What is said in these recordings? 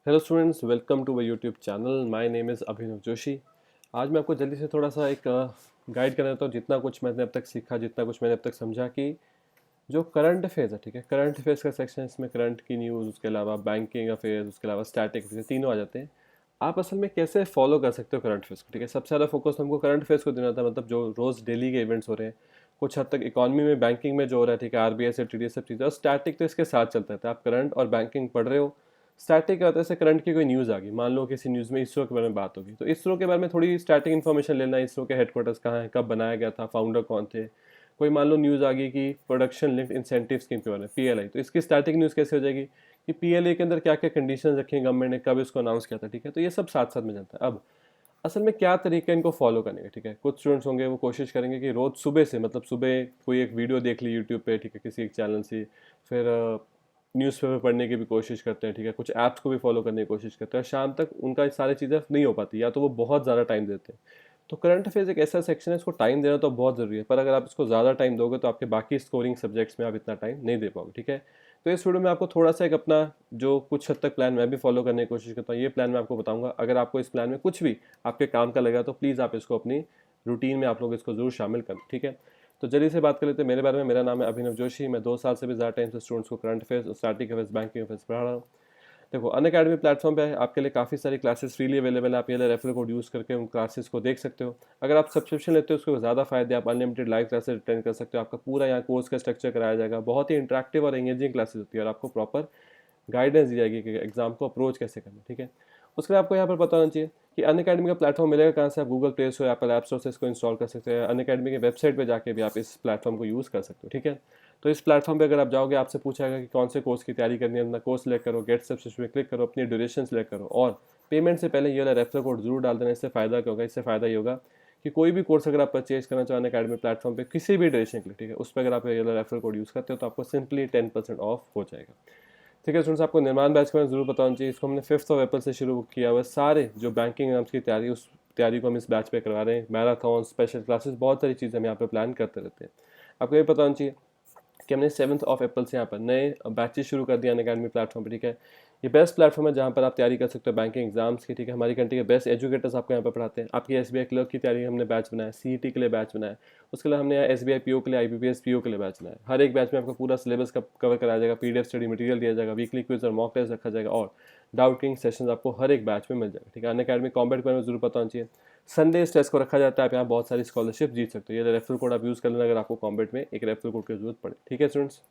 Hello students, welcome to my YouTube channel. My name is Abhinav Joshi. आज मैं आपको जल्दी से थोड़ा सा एक गाइड करना चाहता हूँ। जितना कुछ मैंने अब तक सीखा, जितना कुछ मैंने अब तक समझा कि जो करंट अफेयर्स है, ठीक है, करंट अफेयर्स का सेक्शन है। इसमें करंट की न्यूज़, उसके अलावा बैंकिंग अफेयर्स, उसके अलावा स्टैटिक अफेयर्स, तीनों आ जाते हैं। आप असल में कैसे फॉलो कर सकते हो करंट अफेयर्स को, ठीक है। सबसे ज़्यादा फोकस हमको करंट अफेयर्स को देना था, मतलब जो रोज़ डेली के इवेंट्स हो रहे हैं, कुछ हद तक इकॉनमी में, बैंकिंग में जो हो रहा है, ठीक है, आरबीआई से टी सब चीज़ें। और स्टैटिक तो इसके साथ चलता है। आप करंट और बैंकिंग पढ़ रहे हो, स्टैटिक क्या होता है, जैसे करंट की कोई न्यूज़ आ गई, मान लो किसी न्यूज़ में इसरो के बारे में बात होगी, तो इसरो के बारे में थोड़ी स्टैटिक इन्फॉर्मेशन लेना। इसरो के हेडक्वार्टर्स कहाँ है, कब बनाया गया था, फाउंडर कौन थे। कोई मान लो न्यूज़ आ गई कि प्रोडक्शन लिंक्ड इंसेंटिव स्कीम के बारे में, पीएलआई, तो इसकी स्टैटिक न्यूज़ कैसे हो जाएगी कि पीएलआई के अंदर क्या क्या कंडीशन रखी हैं गवर्नमेंट ने, कब इसको अनाउंस किया था, ठीक है। तो ये सब साथ साथ में जाता है। अब असल में क्या तरीका इनको फॉलो करने का, ठीक है। कुछ स्टूडेंट्स होंगे वो कोशिश करेंगे कि रोज़ सुबह से, मतलब सुबह कोई एक वीडियो देख ली यूट्यूब पे, ठीक है, किसी एक चैनल से। फिर न्यूज़पेपर पढ़ने की भी कोशिश करते हैं, ठीक है, कुछ ऐप्स को भी फॉलो करने की कोशिश करते हैं। शाम तक उनका ये सारी चीज़ें नहीं हो पाती, या तो वो बहुत ज़्यादा टाइम देते हैं। तो करंट अफेयर्स एक ऐसा सेक्शन है, इसको टाइम देना तो बहुत ज़रूरी है, पर अगर आप इसको ज़्यादा टाइम दोगे तो आपके बाकी स्कोरिंग सब्जेक्ट्स में आप इतना टाइम नहीं दे पाओगे, ठीक है। तो इस वीडियो में आपको थोड़ा सा एक अपना जो कुछ हद तक प्लान मैं भी फॉलो करने की कोशिश करता हूँ, ये प्लान मैं आपको बताऊंगा। अगर आपको इस प्लान में कुछ भी आपके काम का लगा तो प्लीज़ आप इसको अपनी रूटीन में आप लोग इसको जरूर शामिल करें, ठीक है। तो जल्दी से बात कर लेते हैं मेरे बारे में। मेरा नाम है अभिनव जोशी। मैं 2 साल से भी ज़्यादा टाइम से स्टूडेंट्स को current affairs, static affairs, banking affairs पढ़ा रहा हूँ। देखो, अनअकैडमी प्लेटफॉर्म पे आपके लिए काफ़ी सारी क्लासेस फ्रीली अवेलेबल है। आप ये रेफरल कोड यूज़ करके उन क्लासेस को देख सकते हो। अगर आप सब्सक्रिप्शन लेते हो उसको ज़्यादा फायदे, आप अनलिमिटेड लाइव क्लासेस अटेंड कर सकते हो। आपका पूरा यहाँ कोर्स का स्ट्रक्चर कराया जाएगा। बहुत ही इंटरेक्टिव और एंगेजिंग क्लासेस होती है, और आपको प्रॉपर गाइडेंस दी जाएगी कि एग्जाम को अप्रोच कैसे करना, ठीक है। उसके बाद आपको यहाँ पर पता होना चाहिए कि अनअकैडमी का प्लेटफॉर्म मिलेगा कहाँ से। आप Google play store, Apple app store से इसको इंस्टॉल कर सकते हैं। अनअकैडमी के वेबसाइट पे जाके भी आप इस प्लेटफॉर्म को यूज़ कर सकते हो, ठीक है। तो इस प्लेटफॉर्म पे अगर आप जाओगे, आपसे पूछा जाएगा कि कौन से कोर्स की तैयारी करनी है। अपना कोर्स सेलेक्ट करो, गेट सब्सक्रिप्शन पे क्लिक करो, अपनी ड्यूरेशन सेलेक्ट करो, और पेमेंट से पहले ये वाला रेफरल कोड जरूर डाल देना। इससे फ़ायदा क्या होगा, इससे फ़ायदा ये होगा कि कोई भी कोर्स अगर आप परचेज करना चाहो अनअकैडमी प्लेटफॉर्म पे किसी भी ड्यूरेशन के लिए, ठीक है, उस पर अगर आप ये वाला रेफरल कोड यूज़ करते हो तो आपको सिंपली 10% ऑफ हो जाएगा, ठीक है। स्टूडेंट्स, आपको निर्माण बैच के बारे में जरूर पता होना चाहिए। इसको हमने 5 अप्रैल से शुरू किया हुआ है। सारे जो बैंकिंग एग्जाम्स की तैयारी, उस तैयारी को हम इस बैच पे करवा रहे हैं। मैराथन, स्पेशल क्लासेस, बहुत सारी चीज़ें हम यहाँ पे प्लान करते रहते हैं। आपको ये पता होना चाहिए कि हमने 7 अप्रैल से यहाँ पर नए बैचेस शुरू कर दिया अनअकैडमी प्लेटफॉर्म पर, ठीक है। ये बेस्ट प्लेटफॉर्म है जहाँ पर आप तैयारी कर सकते हो बैंकिंग एग्जाम्स की, ठीक है। हमारी कंट्री के बेस्ट एजुकेटर्स आपको यहाँ पर पढ़ाते हैं। आपकी एसबीआई क्लर्क की तैयारी हमने बैच बनाया, सीईटी के लिए बैच बनाया। उसके अलावा हमने यहाँ एसबीआई पीओ के लिए, आईबीपीएस पीओ के लिए बैच बनाया। हर एक बैच में आपको पूरा सिलेबस कवर कराया जाएगा, पीडीएफ स्टडी मटेरियल दिया जाएगा, वीकली क्विज और मॉक टेस्ट रखा जाएगा, और डाउट किंग सेशंस आपको हर एक बैच में मिल जाएगा, ठीक है। अनअकैडमी कॉम्बैट के बारे में जरूर पता होना चाहिए। संडे टेस्ट को रखा जाता है, आप यहाँ बहुत सारी स्कॉलरशिप जीत सकते हो। ये रेफरल कोड आप यूज़ कर लेना अगर आपको कॉम्बैट में एक रेफरल कोड की जरूरत पड़े, ठीक है स्टूडेंट्स,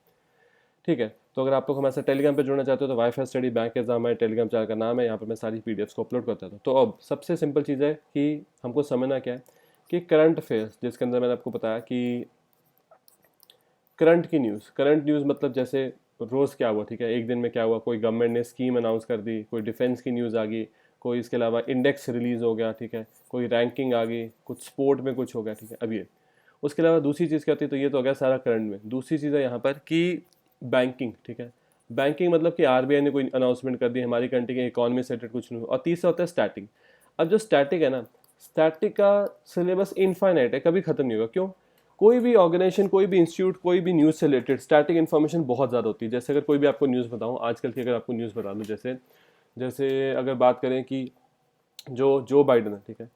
ठीक है। तो अगर आप लोग हमारे साथ टेलीग्राम पे जुड़ना चाहते हो तो वाईफाई स्टडी बैंक एग्जाम हमारे टेलीग्राम चैनल का नाम है। यहाँ पर मैं सारी पीडीएफ्स को अपलोड करता था। तो अब सबसे सिंपल चीज़ है कि हमको समझना क्या है कि करंट अफेयर्स, जिसके अंदर मैंने आपको बताया कि करंट न्यूज़ मतलब जैसे रोज़ क्या हुआ, ठीक है, एक दिन में क्या हुआ। कोई गवर्नमेंट ने स्कीम अनाउंस कर दी, कोई डिफेंस की न्यूज़ आ गई, कोई इसके अलावा इंडेक्स रिलीज़ हो गया, ठीक है, कोई रैंकिंग आ गई, कुछ स्पोर्ट में कुछ हो गया, ठीक है। अब ये उसके अलावा दूसरी चीज़ क्या होती है, तो ये तो हो गया सारा करंट में। दूसरी चीज़ है यहाँ पर कि बैंकिंग, ठीक है। बैंकिंग मतलब कि आरबीआई ने कोई अनाउंसमेंट कर दी, हमारी कंट्री के इकोनॉमी से रिलेटेड कुछ नहीं हुआ। और तीसरा होता है स्टैटिक। अब जो स्टैटिक है ना, स्टैटिक का सिलेबस इनफाइनाइट है, कभी खत्म नहीं होगा। क्यों? कोई भी ऑर्गेनाइजेशन, कोई भी इंस्टीट्यूट, कोई भी न्यूज़ से रिलेटेड स्टैटिक इन्फॉर्मेशन बहुत ज़्यादा होती है। जैसे अगर कोई भी आपको न्यूज़ बताऊँ आजकल की, अगर आपको न्यूज़ बता दूँ, जैसे जैसे अगर बात करें कि जो बाइडन है, ठीक है,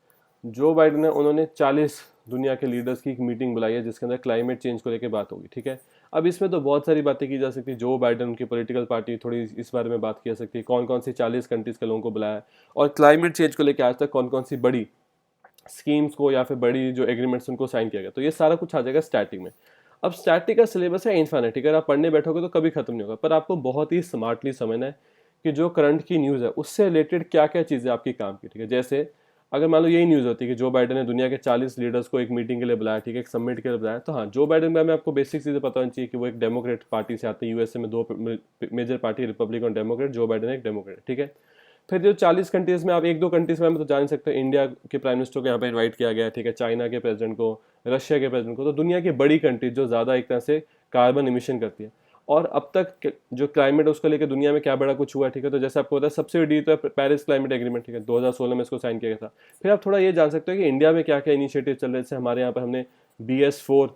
जो बाइडन है, उन्होंने 40 दुनिया के लीडर्स की एक मीटिंग बुलाई है जिसके अंदर क्लाइमेट चेंज को लेकर बात होगी, ठीक है। अब इसमें तो बहुत सारी बातें की जा सकती है। जो बाइडन, उनकी पॉलिटिकल पार्टी, थोड़ी इस बारे में बात की जा सकती है, कौन कौन सी 40 कंट्रीज के लोगों को बुलाया है, और क्लाइमेट चेंज को लेकर आज तक कौन कौन सी बड़ी स्कीम्स को या फिर बड़ी जो एग्रीमेंट्स उनको साइन किया गया। तो ये सारा कुछ आ जाएगा स्टैटिक में। अब स्टैटिक का सिलेबस है इनफाइनाइट, अगर आप पढ़ने बैठोगे तो कभी खत्म नहीं होगा, पर आपको बहुत ही स्मार्टली समझना है कि जो करंट की न्यूज़ है उससे रिलेटेड क्या क्या चीज़ें आपकी काम की, ठीक है। जैसे अगर मान लो यही न्यूज़ होती है कि जो बाइडन ने दुनिया के 40 लीडर्स को एक मीटिंग के लिए बुलाया, ठीक है, एक समिट के लिए बुलाया, तो हाँ, जो बाइडन में आपको बेसिक चीज़ें पता होनी चाहिए कि वो एक डेमोक्रेट पार्टी से आते हैं। यूएसए में 2 मेजर पार्टी, रिपब्लिकन और डेमोक्रेट। जो बाइडन एक डेमोक्रेट, ठीक है। फिर जो 40 कंट्रीज में आप एक दो कंट्रीज में तो जान सकते हो, इंडिया के प्राइम मिनिस्टर को यहाँ पे इनवाइट किया गया है, ठीक है, चाइना के प्रेसिडेंट को, रशिया के प्रेसिडेंट को। तो दुनिया की बड़ी कंट्रीज जो ज़्यादा एक तरह से कार्बन इमिशन करती है, और अब तक जो क्लाइमेट है उसको लेकर दुनिया में क्या बड़ा कुछ हुआ, ठीक है। तो जैसे आपको पता है सबसे बड़ी तो है पेरिस क्लाइमेट एग्रीमेंट, ठीक है, 2016 में इसको साइन किया गया था। फिर आप थोड़ा ये जान सकते हो कि इंडिया में क्या क्या इनिशिएटिव चल रहे हैं। जैसे हमारे यहाँ पर हमने BS4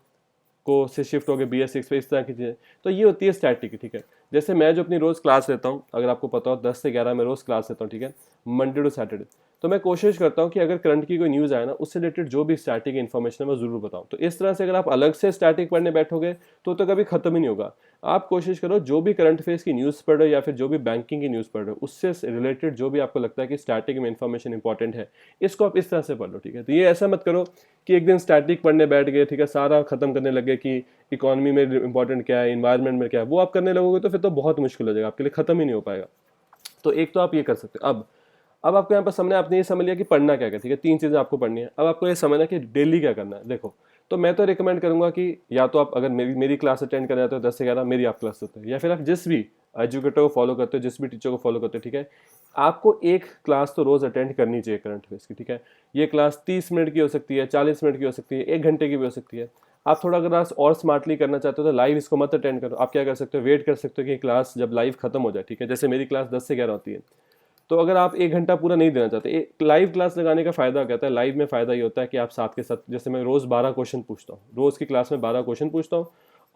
को से शिफ्ट हो गए BS6 पे, इस तरह की चीज़ें। तो ये होती है स्टैटिक, ठीक है। जैसे मैं जो अपनी रोज़ क्लास लेता हूँ, अगर आपको पता हो 10 से 11 मैं रोज़ क्लास लेता हूँ, ठीक है, मंडे टू सैटरडे। तो मैं कोशिश करता हूँ कि अगर करंट की कोई न्यूज़ आए ना, उससे रिलेटेड जो भी स्टैटिक इन्फॉर्मेशन है मैं ज़रूर बताऊँ। तो इस तरह से अगर आप अलग से स्टैटिक पढ़ने बैठोगे तो कभी ख़त्म ही नहीं होगा। आप कोशिश करो जो भी करंट अफेयर्स की न्यूज़ पढ़ रहे हो या फिर जो भी बैंकिंग की न्यूज़ पढ़ रहे हो, उससे रिलेटेड जो भी आपको लगता है कि स्टैटिक में इन्फॉर्मेशन इंपॉर्टेंट है, इसको आप इस तरह से पढ़ लो, ठीक है। तो ये ऐसा मत करो कि एक दिन स्टैटिक पढ़ने बैठ गए, ठीक है, सारा खत्म करने लगे कि इकोनॉमी में इंपॉर्टेंट क्या है, इन्वायरमेंट में क्या है, वो आप करने लगोगे तो फिर तो बहुत मुश्किल हो जाएगा, आपके लिए खत्म ही नहीं हो पाएगा। तो एक तो आप ये कर सकते हो। अब आपको यहाँ पर समझना, आपने ये समझ लिया कि पढ़ना क्या है, ठीक है, 3 चीज़ें आपको पढ़नी है। अब आपको ये समझना कि डेली क्या करना है। देखो, तो मैं तो रिकमेंड करूंगा कि या तो आप अगर मेरी क्लास अटेंड करना चाहते हो 10 से 11, मेरी आप क्लास होते हैं, या फिर आप जिस भी एजुकेटर को फॉलो करते हो, जिस भी टीचर को फॉलो करते हो, ठीक है, आपको एक क्लास तो रोज़ अटेंड करनी चाहिए करंट अफेयर्स की, ठीक है। ये क्लास 30 मिनट की हो सकती है, 40 मिनट की हो सकती है, 1 घंटे की भी हो सकती है। आप थोड़ा अगर आज और स्मार्टली करना चाहते हो तो लाइव इसको मत अटेंड करो। आप क्या कर सकते हो, वेट कर सकते हो कि क्लास जब लाइव खत्म हो जाए, ठीक है। जैसे मेरी क्लास 10 से 11 होती है, तो अगर आप 1 घंटा पूरा नहीं देना चाहते, एक लाइव क्लास लगाने का फ़ायदा क्या होता है, लाइव में फ़ायदा ये होता है कि आप साथ के साथ, जैसे मैं रोज़ 12 क्वेश्चन पूछता हूँ, रोज़ की क्लास में 12 क्वेश्चन पूछता हूँ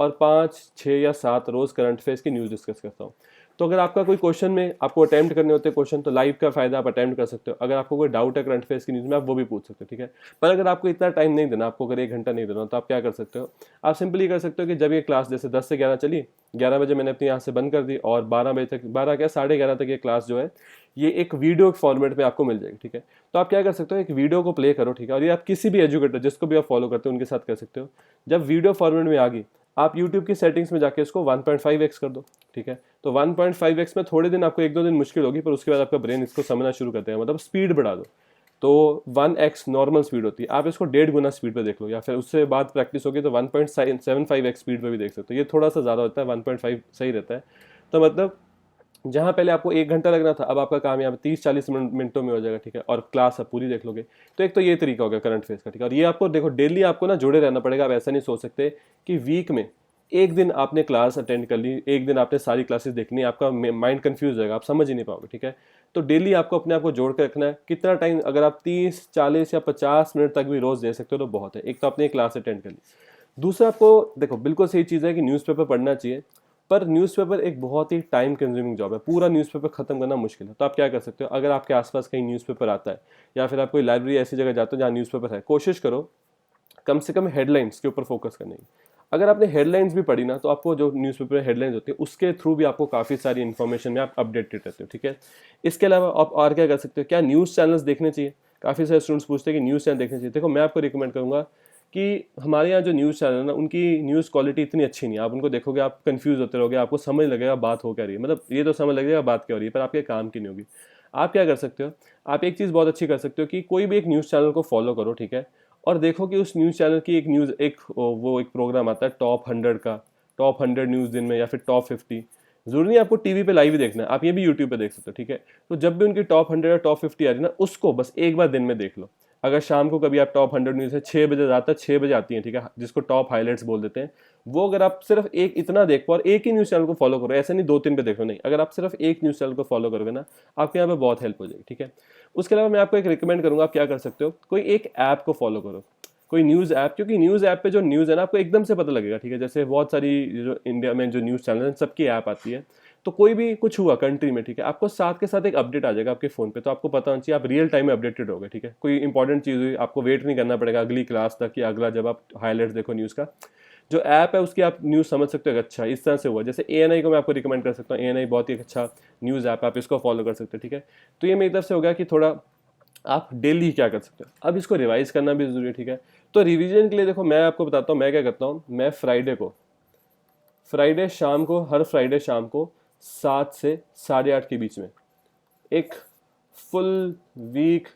और 5, 6 या 7 रोज़ करंट अफेयर्स की न्यूज़ डिस्कस करता हूँ। तो अगर आपका कोई क्वेश्चन में आपको अटेम्प्ट करने होते हैं क्वेश्चन, तो लाइव का फ़ायदा, आप अटेम्प्ट कर सकते हो। अगर आपको कोई डाउट है करंट अफेयर्स की न्यूज़ में, आप वो भी पूछ सकते हो, ठीक है। पर अगर आपको इतना टाइम नहीं देना, आपको अगर 1 घंटा नहीं देना, तो आप क्या कर सकते हो, आप सिंपली कर सकते हो कि जब ये क्लास जैसे 10 से 11 चली, 11 बजे मैंने अपनी यहाँ से बंद कर दी और 12 बजे तक, 12 क्या 11:30 तक ये क्लास जो है ये एक वीडियो फॉर्मेट में आपको मिल जाएगी, ठीक है। तो आप क्या कर सकते हो, एक वीडियो को प्ले करो, ठीक है, और ये आप किसी भी एजुकेटर जिसको भी आप फॉलो करते हो उनके साथ कर सकते हो। जब वीडियो फॉर्मेट में आ गई, आप यूट्यूब की सेटिंग्स में जाके इसको 1.5x कर दो, ठीक है। तो 1.5x में थोड़े दिन, आपको 1-2 दिन मुश्किल होगी, पर उसके बाद आपका ब्रेन इसको समझना शुरू कर देगा, मतलब स्पीड बढ़ा दो। तो 1x नॉर्मल स्पीड होती है, आप इसको 1.5 गुना स्पीड पे देख लो, या फिर उससे बाद प्रैक्टिस होगी तो 1.75x स्पीड पे भी देख सकते हो। ये थोड़ा सा ज़्यादा होता है, 1.5 सही रहता है। तो मतलब जहाँ पहले आपको 1 घंटा लगना था, अब आपका काम यहाँ पे 30-40 मिनटों में हो जाएगा, ठीक है, और क्लास आप पूरी देख लोगे। तो एक तो ये तरीका हो गया करंट अफेयर्स का, ठीक है। और ये आपको देखो डेली आपको ना जुड़े रहना पड़ेगा। आप ऐसा नहीं सोच सकते कि वीक में एक दिन आपने क्लास अटेंड कर ली, एक दिन आपने सारी क्लासेस देखनी है, आपका माइंड कंफ्यूज हो जाएगा, आप समझ ही नहीं पाओगे, ठीक है। तो डेली आपको अपने आप को जोड़ कर रखना है। कितना टाइम, अगर आप 30, 40 या 50 मिनट तक भी रोज़ दे सकते हो तो बहुत है। एक तो आपने क्लास अटेंड कर ली। दूसरा, आपको देखो बिल्कुल सही चीज़ है कि न्यूज़पेपर पढ़ना चाहिए, पर न्यूज़पेपर एक बहुत ही टाइम कंज्यूमिंग जॉब है, पूरा न्यूज़पेपर खत्म करना मुश्किल है। तो आप क्या कर सकते हो, अगर आपके आसपास कहीं न्यूज़पेपर आता है या फिर आप कोई लाइब्रेरी ऐसी जगह जाते हो जहाँ न्यूज़पेपर है, कोशिश करो कम से कम हेडलाइंस के ऊपर फोकस करने की। अगर आपने हेडलाइंस भी पढ़ी ना, तो आपको जो न्यूज़पेपर हेडलाइंस होती है उसके थ्रू भी आपको काफ़ी सारी इन्फॉर्मेशन में आप अपडेटेड रहते हो, ठीक है। इसके अलावा आप और क्या कर सकते हो, क्या न्यूज़ चैनल्स देखने चाहिए। काफ़ी सारे स्टूडेंट्स पूछते हैं कि न्यूज़ चैनल देखने चाहिए। देखो, मैं आपको रिकमेंड करूँगा कि हमारे यहाँ जो न्यूज़ चैनल है ना, उनकी न्यूज़ क्वालिटी इतनी अच्छी नहीं है। आप उनको देखोगे, आप कंफ्यूज होते रहोगे, आपको समझ लगेगा बात हो क्या रही है, मतलब ये तो समझ लगेगा बात क्या हो रही है, पर आपके काम की नहीं होगी। आप क्या कर सकते हो, आप एक चीज़ बहुत अच्छी कर सकते हो कि कोई भी एक न्यूज़ चैनल को फॉलो करो, ठीक है, और देखो कि उस न्यूज़ चैनल की वो एक प्रोग्राम आता है टॉप 100 का, टॉप 100 न्यूज़ दिन में, या फिर टॉप 50। जरूरी नहीं आपको टीवी पे लाइव ही देखना है, आप ये भी यूट्यूब पे देख सकते हो, ठीक है। तो जब भी उनकी टॉप 100 या टॉप 50 आ रही है ना, उसको बस एक बार दिन में देख लो। अगर शाम को कभी आप टॉप 100 न्यूज़ है 6 बजे, ज़्यादातर 6 बजे आती है, ठीक है, जिसको टॉप हाईलाइट्स बोल देते हैं, वो अगर आप सिर्फ एक इतना देख पाओ और एक ही न्यूज़ चैनल को फॉलो करो, ऐसे नहीं 2-3 पे देखो, नहीं, अगर आप सिर्फ एक न्यूज़ चैनल को फॉलो करोगे ना, आपके यहाँ पे बहुत हेल्प हो जाएगी, ठीक है। उसके अलावा मैं आपको एक रिकमेंड करूँगा, आप क्या कर सकते हो, कोई एक ऐप को फॉलो करो, कोई न्यूज़ ऐप, क्योंकि न्यूज़ ऐप पे जो न्यूज़ है ना, आपको एकदम से पता लगेगा, ठीक है। जैसे बहुत सारी जो इंडिया में जो न्यूज़ चैनल है सबकी ऐप आती है, तो कोई भी कुछ हुआ कंट्री में, ठीक है, आपको साथ के साथ एक अपडेट आ जाएगा आपके फ़ोन पे, तो आपको पता होना चाहिए, आप रियल टाइम में अपडेटेड हो गए, ठीक है। कोई इंपॉर्टेंट चीज़ हुई, आपको वेट नहीं करना पड़ेगा अगली क्लास तक या अगला जब आप हाईलाइट्स देखो न्यूज़ का। जो ऐप है उसकी आप न्यूज़ समझ सकते हो कि अच्छा इस तरह से हुआ। जैसे ANI को मैं आपको रिकमेंड कर सकता हूँ, ANI बहुत ही अच्छा न्यूज़ ऐप है, आप इसको फॉलो कर सकते हो, ठीक है। तो ये मेरी तरफ से हो गया कि थोड़ा आप डेली क्या कर सकते हो। अब इसको रिवाइज करना भी ज़रूरी है, ठीक है। तो रिवीजन के लिए देखो, मैं आपको बताता हूँ मैं क्या करता हूँ। मैं फ्राइडे शाम को, हर फ्राइडे शाम को 7 से 8:30 के बीच में एक full week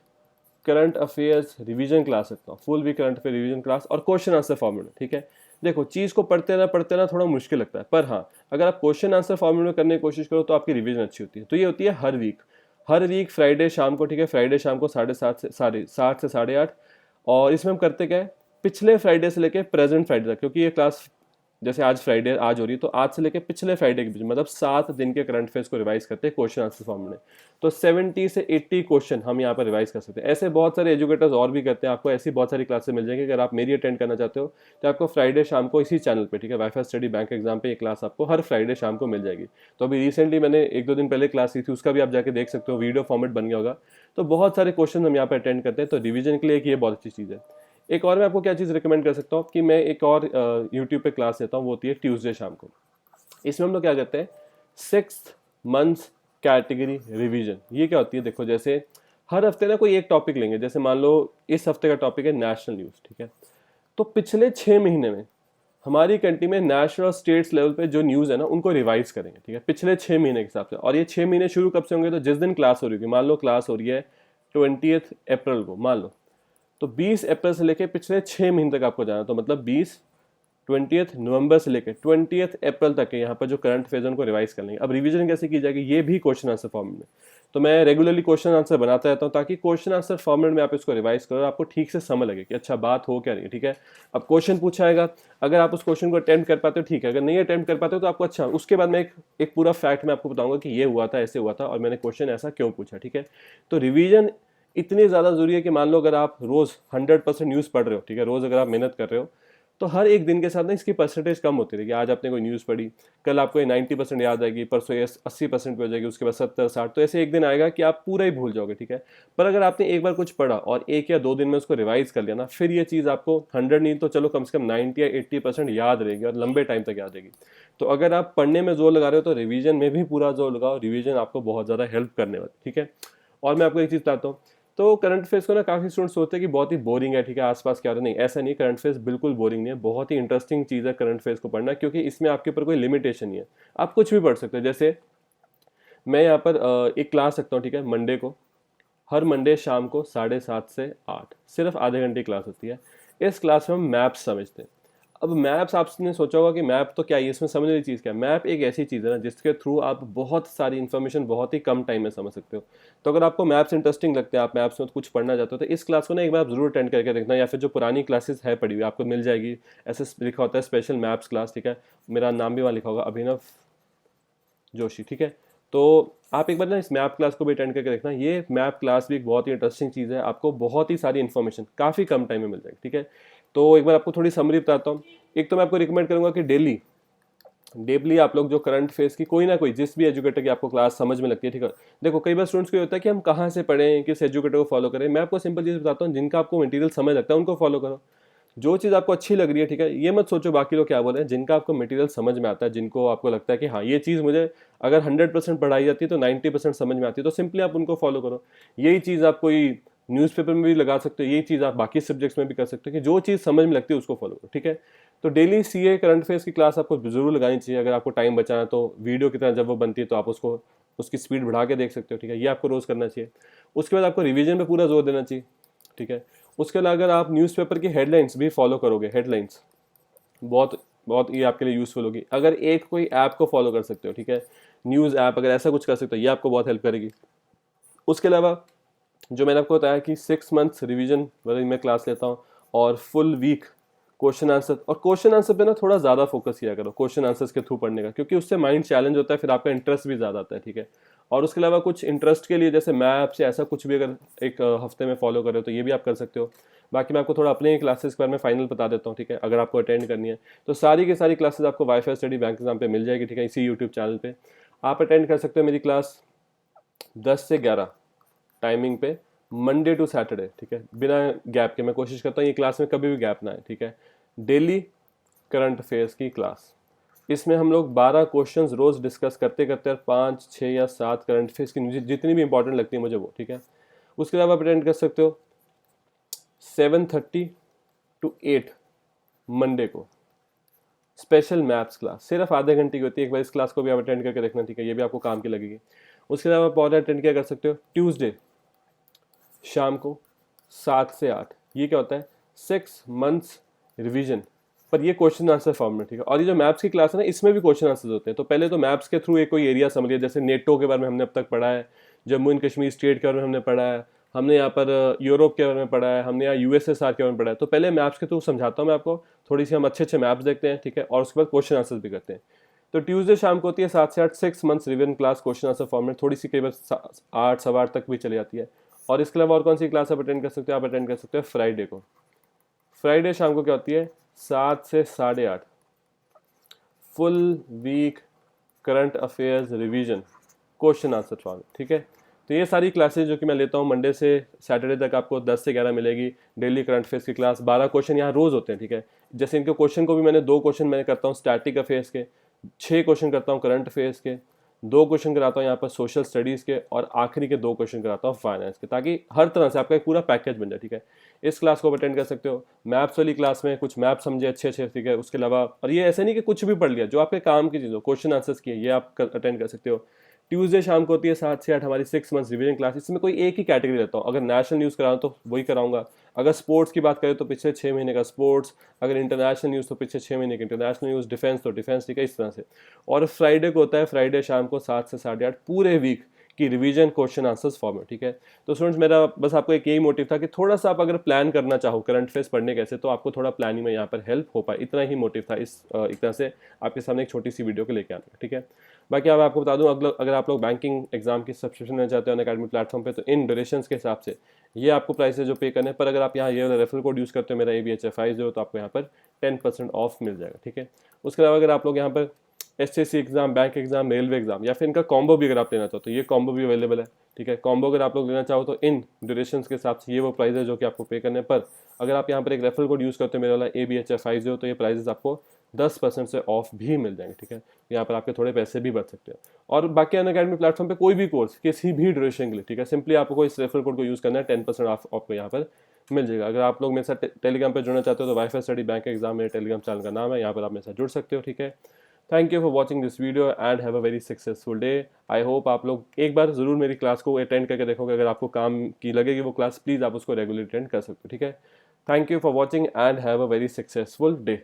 current affairs revision class रखता हूँ। Full week current affair revision class और क्वेश्चन आंसर फॉर्मेट में, ठीक है। देखो, चीज़ को पढ़ते ना थोड़ा मुश्किल लगता है, पर हाँ, अगर आप क्वेश्चन आंसर फॉर्मेट में करने की कोशिश करो तो आपकी रिवीजन अच्छी होती है। तो ये होती है हर वीक फ्राइडे शाम को, ठीक है, फ्राइडे शाम को 7:30 से 8:30। और इसमें हम करते क्या है, पिछले फ्राइडे से लेके प्रेजेंट फ्राइडे तक, क्योंकि ये क्लास जैसे आज फ्राइडे आज हो रही है, तो आज से लेके पिछले फ्राइडे के बीच मतलब 7 दिन के करंट अफेयर्स को रिवाइज करते हैं क्वेश्चन आंसर फॉर्म में। तो 70 से 80 क्वेश्चन हम यहाँ पर रिवाइज कर सकते हैं। ऐसे बहुत सारे एजुकेटर्स और भी करते हैं, आपको ऐसी बहुत सारी क्लासेस मिल जाएंगी। अगर आप मेरी अटेंड करना चाहते हो तो आपको फ्राइडे शाम को इसी चैनल पे, ठीक है, वाईफाई स्टडी बैंक एग्जाम पे ये क्लास आपको हर फ्राइडे शाम को मिल जाएगी। तो अभी रिसेंटली मैंने 1-2 दिन पहले क्लास ली थी, उसका भी आप जाके देख सकते हो, वीडियो फॉर्मेट बन गया होगा। तो बहुत सारे क्वेश्चन हम यहाँ पर अटेंड करते हैं, तो रिविजन के लिए एक ये बहुत अच्छी चीज़ है। एक और मैं आपको क्या चीज़ रिकमेंड कर सकता हूँ कि मैं एक और यूट्यूब पे क्लास लेता हूँ, वो होती है ट्यूसडे शाम को। इसमें हम लोग क्या करते हैं, 6 मंथ्स कैटेगरी रिवीजन। ये क्या होती है, देखो जैसे हर हफ्ते ना कोई एक टॉपिक लेंगे। जैसे मान लो इस हफ्ते का टॉपिक है नेशनल न्यूज़, ठीक है, तो पिछले 6 महीने में हमारी कंट्री में नेशनल और स्टेट्स लेवल पे जो न्यूज़ है ना, उनको रिवाइज करेंगे, ठीक है, पिछले 6 महीने के हिसाब से। और ये 6 महीने शुरू कब से होंगे, तो जिस दिन क्लास हो रही होगी। मान लो क्लास हो रही है 20 अप्रैल को, मान लो, तो 20 अप्रैल से लेके पिछले 6 महीने तक आपको जाना। तो मतलब 20 नवंबर से लेकर 20 अप्रैल तक के यहाँ पर जो करंट अफेयर्स उनको रिवाइज कर लेंगे। अब रिवीजन कैसे की जाएगी, ये भी क्वेश्चन आंसर फॉर्मेट में। तो मैं रेगुलरली क्वेश्चन आंसर बनाता रहता हूँ, ताकि क्वेश्चन आंसर फॉर्मेट में आप इसको रिवाइज करो, आपको ठीक से समझ लगे कि अच्छा बात हो क्या रही है, ठीक है। अब क्वेश्चन पूछा आएगा, अगर आप उस क्वेश्चन को अटेम्प्ट कर पाते हो ठीक है, अगर नहीं अटेम्प्ट कर पाते हो तो आपको अच्छा, उसके बाद मैं एक पूरा फैक्ट मैं आपको बताऊंगा कि ये हुआ था, ऐसे हुआ था, और मैंने क्वेश्चन ऐसा क्यों पूछा, ठीक है। तो रिवीजन इतनी ज़्यादा जरूरी है कि मान लो अगर आप रोज़ 100% न्यूज़ पढ़ रहे हो, ठीक है, रोज़ अगर आप मेहनत कर रहे हो, तो हर एक दिन के साथ ना इसकी परसेंटेज कम होती रहेगी। आज आपने कोई न्यूज़ पढ़ी, कल आपको ये 90% याद आएगी, परसों ये 80% पे हो जाएगी, उसके बाद 70-60, तो ऐसे एक दिन आएगा कि आप पूरा ही भूल जाओगे, ठीक है। पर अगर आपने एक बार कुछ पढ़ा और 1 या 2 दिन में उसको रिवाइज कर लिया ना, फिर ये चीज़ आपको 100 नहीं तो चलो कम से कम 90 या 80% याद रहेगी, और लंबे टाइम तक याद रहेगी। तो अगर आप पढ़ने में जोर लगा रहे हो तो रिवीजन में भी पूरा जोर लगाओ, रिवीजन आपको बहुत ज़्यादा हेल्प करने वाली, ठीक है। और मैं आपको एक चीज़ बताता हूँ, तो करंट अफेयर्स को ना काफ़ी स्टूडेंट्स सोचते हैं कि बहुत ही बोरिंग है, ठीक है, आसपास क्या हो रहा है। नहीं, ऐसा नहीं, करंट अफेयर्स बिल्कुल बोरिंग नहीं है, बहुत ही इंटरेस्टिंग चीज़ है करंट अफेयर्स को पढ़ना, क्योंकि इसमें आपके ऊपर कोई लिमिटेशन नहीं है, आप कुछ भी पढ़ सकते हो। जैसे मैं यहाँ पर एक क्लास रखता हूँ, ठीक है, मंडे को, हर मंडे शाम को 7:30 से 8, सिर्फ आधे घंटे की क्लास होती है। इस क्लास में हम मैप्स समझते हैं। अब मैप्स, आपने सोचा होगा कि मैप तो क्या है, इसमें समझने वाली चीज़ क्या है। मैप एक ऐसी चीज़ है ना जिसके थ्रू आप बहुत सारी इन्फॉर्मेशन बहुत ही कम टाइम में समझ सकते हो। तो अगर आपको मैप्स इंटरेस्टिंग लगते हैं, आप मैप्स में कुछ पढ़ना चाहते हो, तो इस क्लास को ना एक बार आप जरूर अटेंड करके देखना, या फिर जो पुरानी क्लासेस है पढ़ी हुई आपको मिल जाएगी। ऐसे लिखा होता है स्पेशल मैप्स क्लास, ठीक है, मेरा नाम भी वहाँ लिखा होगा, अभिनव जोशी, ठीक है। तो आप एक बार ना इस मैप क्लास को भी अटेंड करके देखना। ये मैप क्लास भी एक बहुत ही इंटरेस्टिंग चीज़ है, आपको बहुत ही सारी इन्फॉर्मेशन काफ़ी कम टाइम में मिल जाएगी, ठीक है। तो एक बार आपको थोड़ी समरी बताता हूँ। एक तो मैं आपको रिकमेंड करूँगा कि डेली डेली आप लोग जो करंट फेस की कोई ना कोई, जिस भी एजुकेटर की आपको क्लास समझ में लगती है, ठीक है। देखो कई बार स्टूडेंट्स को ये होता है कि हम कहाँ से पढ़ें, किस एजुकेटर को फॉलो करें। मैं आपको सिंपल चीज़ बताता हूँ, जिनका आपको मटेरियल समझ लगता है उनको फॉलो करो। जो चीज़ आपको अच्छी लग रही है, ठीक है, ये मत सोचो बाकी लोग क्या बोल रहे हैं। जिनका आपको मटेरियल समझ में आता है, जिनको आपको लगता है कि हाँ ये चीज़ मुझे अगर 100% पढ़ाई जाती है तो 90% समझ में आती है, तो सिंपली आप उनको फॉलो करो। यही चीज़ आप कोई न्यूज़पेपर में भी लगा सकते हो, यही चीज़ आप बाकी सब्जेक्ट्स में भी कर सकते हो, कि जो चीज़ समझ में लगती है उसको फॉलो करो, ठीक है। तो डेली सीए करंट अफेयर्स की क्लास आपको जरूर लगानी चाहिए। अगर आपको टाइम बचाना है तो वीडियो की तरह जब वो बनती है तो आप उसको उसकी स्पीड बढ़ा के देख सकते हो, ठीक है, ये आपको रोज़ करना चाहिए। उसके बाद आपको रिवीजन पे पूरा जोर देना चाहिए, ठीक है। उसके अलावा अगर आप न्यूज़पेपर की हेडलाइंस भी फॉलो करोगे, हेडलाइंस बहुत बहुत ये आपके लिए यूज़फुल होगी। अगर एक कोई ऐप को फॉलो कर सकते हो, ठीक है, न्यूज़ ऐप, अगर ऐसा कुछ कर सकते हो, ये आपको बहुत हेल्प करेगी। उसके अलावा जो मैंने आपको बताया कि 6 मंथ्स रिवीजन वाली मैं क्लास लेता हूँ, और फुल वीक क्वेश्चन आंसर, और क्वेश्चन आंसर पे ना थोड़ा ज़्यादा फोकस किया करो क्वेश्चन आंसर्स के थ्रू पढ़ने का, क्योंकि उससे माइंड चैलेंज होता है, फिर आपका इंटरेस्ट भी ज़्यादा आता है, ठीक है। और उसके अलावा कुछ इंटरेस्ट के लिए जैसे मैप से ऐसा कुछ भी अगर एक हफ्ते में फॉलो करो तो ये भी आप कर सकते हो। बाकी मैं आपको थोड़ा अपने क्लासेस के बारे में फाइनल बता देता हूँ, ठीक है, अगर आपको अटेंड करनी है तो सारी की सारी क्लासेस आपको वाईफाई स्टडी बैंक एग्जाम पे मिल जाएगी, ठीक है, इसी यूट्यूब चैनल पे आप अटेंड कर सकते हो। मेरी क्लास 10 से 11 टाइमिंग पे, मंडे टू सैटरडे, ठीक है, बिना गैप के। मैं कोशिश करता हूँ ये क्लास में कभी भी गैप ना है, ठीक है। डेली करंट अफेयर्स की क्लास, इसमें हम लोग 12 क्वेश्चंस रोज डिस्कस करते करते 5, 6 या 7 करंट अफेयर्स की जितनी भी इंपॉर्टेंट लगती है मुझे वो, ठीक है। उसके अलावा आप अटेंड कर सकते हो 7:30 to 8 मंडे को स्पेशल मैथ्स क्लास, सिर्फ आधे घंटे की होती है। एक बार इस क्लास को भी आप अटेंड करके देखना, ठीक है, ये भी आपको काम की लगेगी। उसके अलावा आप और अटेंड क्या कर सकते हो, ट्यूसडे शाम को 7 से 8, ये क्या होता है, 6 मंथ्स रिवीजन, पर ये क्वेश्चन आंसर फॉर्म में, ठीक है। और ये जो मैप्स की क्लास है ना, इसमें भी क्वेश्चन आंसर्स होते हैं। तो पहले तो मैप्स के थ्रू एक कोई एरिया समझ लिया, जैसे नेटो के बारे में हमने अब तक पढ़ा है, जम्मू एंड कश्मीर स्टेट के बारे में हमने पढ़ा है, हमने यहाँ पर यूरोप के बारे में पढ़ा है, हमने यहाँ यूएसएसआर के बारे में पढ़ा है। तो पहले मैप्स के थ्रू समझाता हूँ मैं आपको, थोड़ी सी हम अच्छे अच्छे मैप्स देखते हैं, ठीक है, और उसके बाद क्वेश्चन आंसर भी करते हैं। तो ट्यूसडे शाम को होती है 7 से 8 6 months revision class, question answer format, थोड़ी सी कई बार 8 सवा 8 तक भी चली जाती है। और इसके अलावा और कौन सी क्लास आप अटेंड कर सकते हो, आप अटेंड कर सकते हो फ्राइडे को। फ्राइडे शाम को क्या होती है, 7 से 8:30 full week current affairs revision question answer format, ठीक है। तो ये सारी क्लासेस जो कि मैं लेता हूँ मंडे से सैटरडे तक आपको 10 से 11 मिलेगी। डेली करंट अफेयर्स की क्लास, 12 क्वेश्चन यहाँ रोज होते हैं, ठीक है। जैसे इनके क्वेश्चन को भी मैंने 2 क्वेश्चन मैंने करता हूँ स्टैटिक अफेयर्स के, 6 क्वेश्चन करता हूँ करंट अफेयर्स के, 2 क्वेश्चन कराता हूँ यहाँ पर सोशल स्टडीज़ के, और आखिरी के 2 क्वेश्चन कराता हूँ फाइनेंस के, ताकि हर तरह से आपका एक पूरा पैकेज बन जाए, ठीक है। इस क्लास को अटेंड कर सकते हो। मैथ्स वाली क्लास में कुछ मैथ समझे अच्छे अच्छे, ठीक है। उसके अलावा, और ये ऐसे नहीं कि कुछ भी पढ़ लिया, जो आपके काम की चीज़ हो, क्वेश्चन आंसर्स की, ये आप अटेंड कर सकते हो। ट्यूसडे शाम को होती है 7 से 8 हमारी 6 मंथ्स रिवीजन क्लास। इसमें कोई एक ही कैटेगरी लेता हूँ। अगर नेशनल न्यूज़ कराऊँ तो वही कराऊंगा, अगर स्पोर्ट्स की बात करें तो पिछले 6 महीने का स्पोर्ट्स, अगर इंटरनेशनल न्यूज़ तो पिछले 6 महीने की इंटरनेशनल न्यूज़, डिफेंस तो डिफेंस, ठीक है, इस तरह से। और फ्राइडे को होता है, फ्राइडे शाम को 7 से 8:30 पूरे वीक की रिवीजन क्वेश्चन आंसर्स फॉर्मेट, ठीक है। तो स्टूडेंट्स, मेरा बस आपको एक यही मोटिव था कि थोड़ा सा आप अगर प्लान करना चाहो करंट अफेयर्स पढ़ने कैसे, तो आपको थोड़ा प्लानिंग में यहाँ पर हेल्प हो पाए, इतना ही मोटिव था इस एक तरह से आपके सामने एक छोटी सी वीडियो को लेकर आने का, ठीक है। बाकी अब आपको बता दूं, अगर आप लोग बैंकिंग एग्जाम की सब्सक्रिप्शन लेना चाहते हो अनअकैडमी प्लेटफॉर्म पे, तो इन ड्यूरेशंस के हिसाब से ये आपको प्राइसेस जो पे करने हैं, पर अगर आप यहाँ ये वाला रेफरल कोड यूज़ करते हो मेरा ABHFI0, तो आपको यहाँ पर 10% ऑफ मिल जाएगा, ठीक है। उसके अलावा अगर आप लोग यहाँ पर SSC exam, bank exam, railway exam, या फिर इनका कॉम्बो भी अगर आप लेना चाहो तो ये कॉम्बो भी अवेलेबल है, ठीक है। कॉम्बो अगर आप लोग लेना चाहो तो इन ड्यूरेशंस के हिसाब से ये वो प्राइस है जो कि आपको पे करने पर, अगर आप यहाँ पर एक रेफरल कोड यूज़ करते हो मेरा वाला ABHFI0, तो ये प्राइजेस आपको 10% से ऑफ भी मिल जाएंगे, ठीक है। यहाँ पर आपके थोड़े पैसे भी बच सकते हैं। और बाकी अनअकैडमी प्लेटफॉर्म पे कोई भी कोर्स किसी भी ड्यूरेशन के लिए, ठीक है, सिंपली आपको इस रेफरल कोड को यूज़ करना है, 10% ऑफ आपको यहाँ पर मिल जाएगा। अगर आप लोग मेरे साथ टेलीग्राम पर जुड़ना चाहते हो तो वाईफाई स्टडी बैंक एग्जाम मेरे टेलीग्राम चैनल का नाम है, यहाँ पर आप मेरे साथ जुड़ सकते हो, ठीक है। Thank you for watching this video and have a very successful day. I hope आप लोग एक बार ज़रूर मेरी क्लास को अटेंड करके देखोगे। अगर आपको काम की लगेगी वो क्लास, प्लीज़ आप उसको रेगुलर अटेंड कर सकते हो, ठीक है। Thank you for watching and have a very successful day.